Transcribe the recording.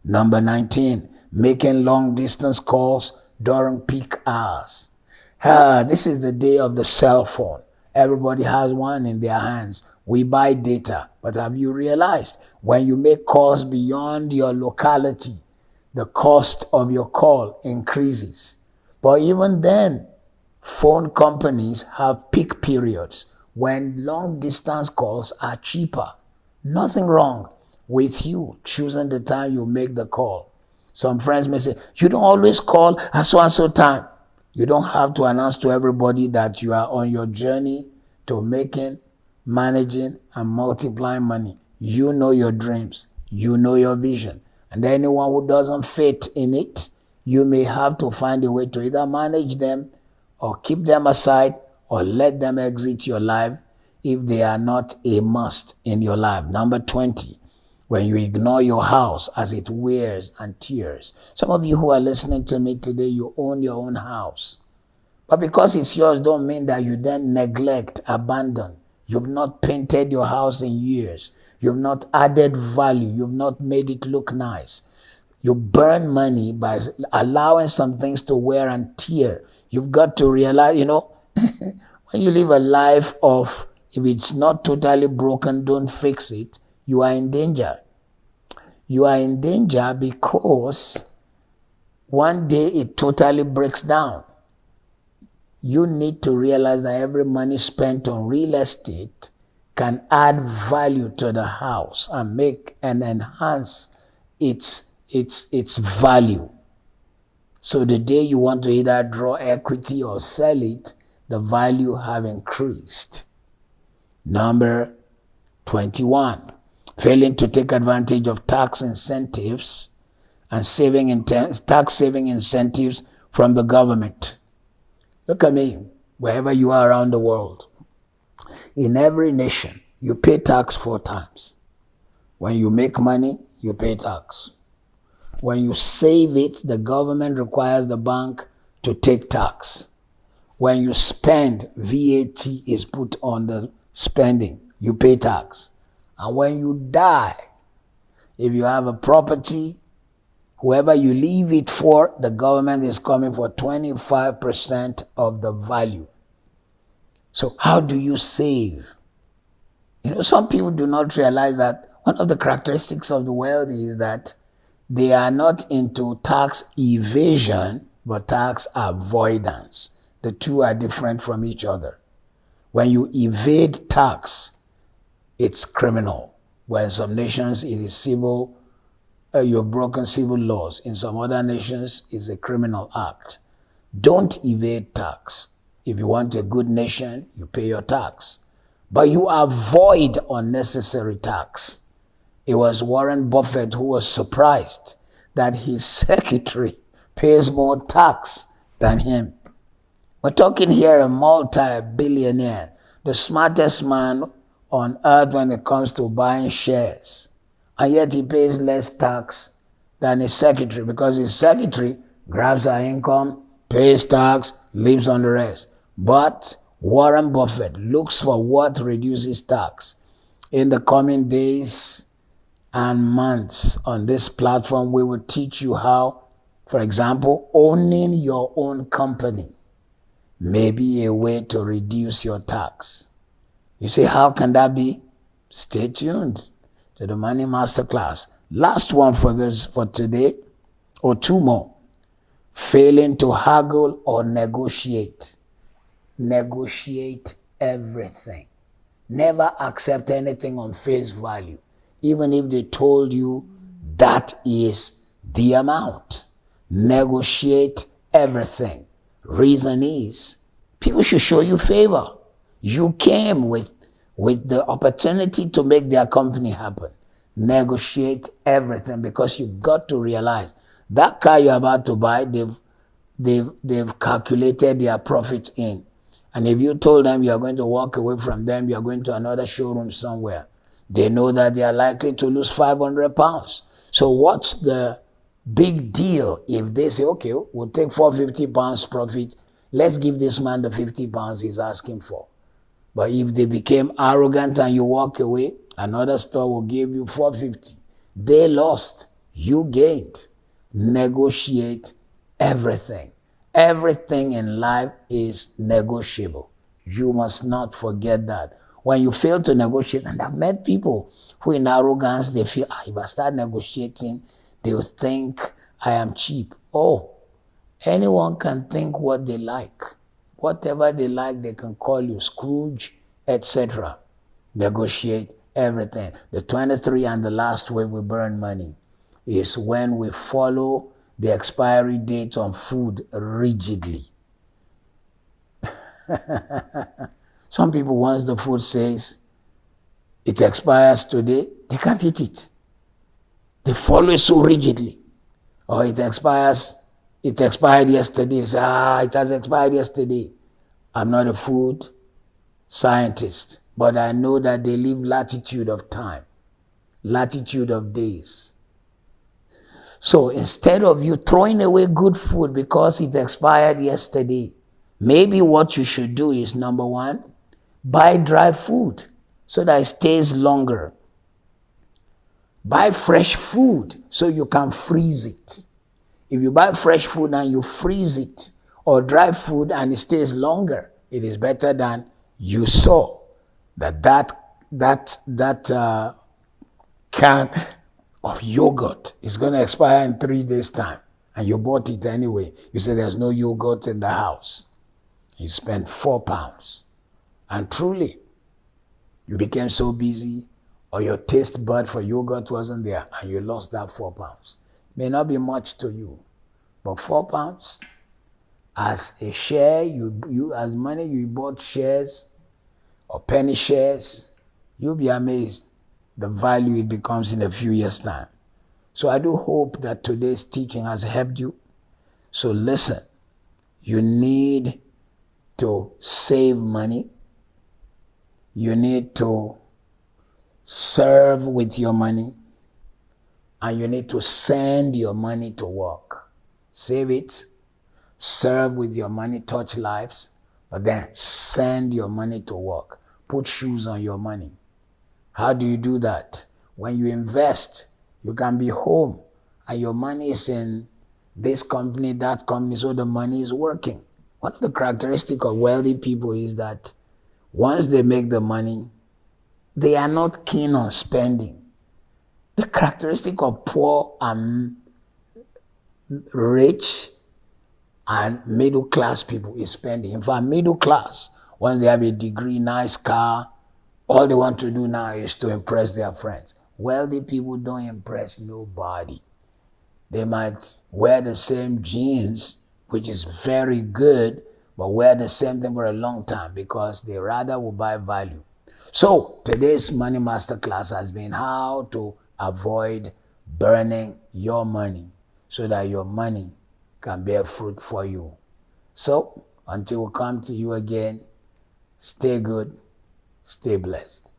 Number 19, making long distance calls during peak hours. This is the day of the cell phone. Everybody has one in their hands. We buy data. But have you realized when you make calls beyond your locality, the cost of your call increases? But even then, phone companies have peak periods when long distance calls are cheaper. Nothing wrong with you choosing the time you make the call. Some friends may say, you don't always call at so and so time. You don't have to announce to everybody that you are on your journey to making, managing, and multiplying money. You know your dreams. You know your vision. And anyone who doesn't fit in it, you may have to find a way to either manage them or keep them aside or let them exit your life if they are not a must in your life. Number 20, when you ignore your house as it wears and tears. Some of you who are listening to me today, you own your own house. But because it's yours don't mean that you then neglect, abandon. You've not painted your house in years. You've not added value. You've not made it look nice. You burn money by allowing some things to wear and tear. You've got to realize, when you live a life of, if it's not totally broken, don't fix it, you are in danger. You are in danger because one day it totally breaks down. You need to realize that every money spent on real estate can add value to the house and make and enhance its value. So the day you want to either draw equity or sell it, the value have increased. Number 21, failing to take advantage of tax incentives and tax saving incentives from the government. Look at me, wherever you are around the world. In every nation, you pay tax 4 times. When you make money, you pay tax. When you save it, the government requires the bank to take tax. When you spend, VAT is put on the spending. You pay tax. And when you die, if you have a property, whoever you leave it for, the government is coming for 25% of the value. So how do you save? Some people do not realize that one of the characteristics of the wealthy is that they are not into tax evasion, but tax avoidance. The two are different from each other. When you evade tax, it's criminal. When some nations it is civil, you've broken civil laws. In some other nations, it's a criminal act. Don't evade tax. If you want a good nation, you pay your tax. But you avoid unnecessary tax. It was Warren Buffett who was surprised that his secretary pays more tax than him. We're talking here a multi-billionaire, the smartest man on earth when it comes to buying shares. And yet he pays less tax than his secretary because his secretary grabs her income, pays tax, lives on the rest. But Warren Buffett looks for what reduces tax. In the coming days and months on this platform, we will teach you how, for example, owning your own company may be a way to reduce your tax. You say, how can that be? Stay tuned to the Money Masterclass. Last one for today, or 2 more. Failing to haggle or negotiate. Negotiate everything. Never accept anything on face value, even if they told you that is the amount. Negotiate everything. Reason is, people should show you favor. You came with the opportunity to make their company happen. Negotiate everything because you've got to realize that car you're about to buy, they've calculated their profits in. And if you told them you're going to walk away from them, you're going to another showroom somewhere, they know that they are likely to lose 500 pounds. So what's the big deal if they say, okay, we'll take 450 pounds profit. Let's give this man the 50 pounds he's asking for. But if they became arrogant and you walk away, another store will give you 450. They lost. you gained. Negotiate everything. Everything in life is negotiable. You must not forget that. When you fail to negotiate, and I've met people who in arrogance, they feel, if I start negotiating, they will think I am cheap. Oh, anyone can think what they like. Whatever they like, they can call you Scrooge, etc. Negotiate everything. The 23 and the last way we burn money is when we follow the expiry date on food rigidly. Some people, once the food says it expires today, they can't eat it. They follow it so rigidly. Or it expired yesterday. They say, it has expired yesterday. I'm not a food scientist, but I know that they leave latitude of time, latitude of days. So instead of you throwing away good food because it expired yesterday, maybe what you should do is, number one, buy dry food so that it stays longer. Buy fresh food so you can freeze it. If you buy fresh food and you freeze it, or dry food and it stays longer, it is better than you saw that can of yogurt is going to expire in 3 days' time, and you bought it anyway. You say there's no yogurt in the house. You spent £4. And truly, you became so busy, or your taste bud for yogurt wasn't there, and you lost that £4. May not be much to you, but £4 as a share, you as money you bought shares or penny shares, you'll be amazed the value it becomes in a few years' time. So I do hope that today's teaching has helped you. So listen, you need to save money. You need to serve with your money. And you need to send your money to work. Save it, serve with your money, touch lives, but then send your money to work. Put shoes on your money. How do you do that? When you invest, you can be home and your money is in this company, that company, so the money is working. One of the characteristics of wealthy people is that once they make the money, they are not keen on spending. The characteristic of poor and rich and middle class people is spending. In fact, middle class, once they have a degree, nice car, all they want to do now is to impress their friends. Wealthy people don't impress nobody. They might wear the same jeans, which is very good, but wear the same thing for a long time because they rather will buy value. So today's Money Masterclass has been how to avoid burning your money so that your money can bear fruit for you. So until we come to you again, stay good, stay blessed.